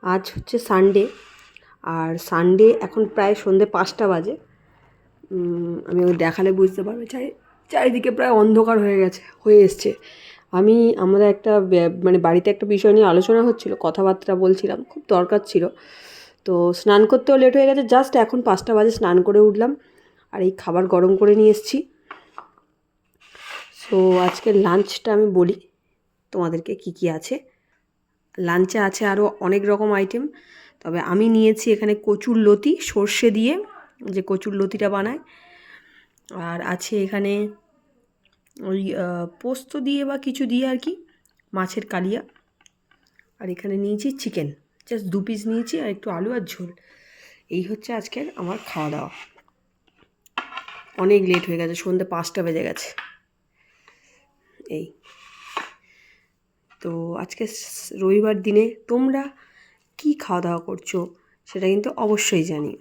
আজ হচ্ছে সানডে, আর সানডে এখন প্রায় সন্ধ্যে 5টা বাজে। আমি ওই দেখালে বুঝতে পারবে, চারিদিকে প্রায় অন্ধকার হয়ে এসছে। আমরা একটা মানে বাড়িতে একটা বিষয় নিয়ে আলোচনা হচ্ছিল, কথাবার্তা বলছিলাম, খুব দরকার ছিল। তো স্নান করতেও লেট হয়ে গেছে, জাস্ট এখন 5টা বাজে স্নান করে উঠলাম, আর এই খাবার গরম করে নিয়ে এসেছি। সো আজকের লাঞ্চটা আমি বলি তোমাদেরকে কি আছে। লাঞ্চে আছে আরও অনেক রকম আইটেম, তবে আমি নিয়েছি এখানে কচুর লতি, সর্ষে দিয়ে যে কচুর লতিটা বানায়। আর আছে এখানে ওই পোস্ত দিয়ে বা কিছু দিয়ে আর কি, মাছের কালিয়া। আর এখানে নিয়েছি চিকেন, জাস্ট 2 পিস নিয়েছি, আর একটু আলু আর ঝোল। এই হচ্ছে আজকের আমার খাওয়া দাওয়া। অনেক লেট হয়ে গেছে, সন্ধ্যে 5টা বেজে গেছে। এই তো আজকে রবিবার দিনে তোমরা কি খাওয়া দাওয়া করছো সেটা কিন্তু অবশ্যই জানিও।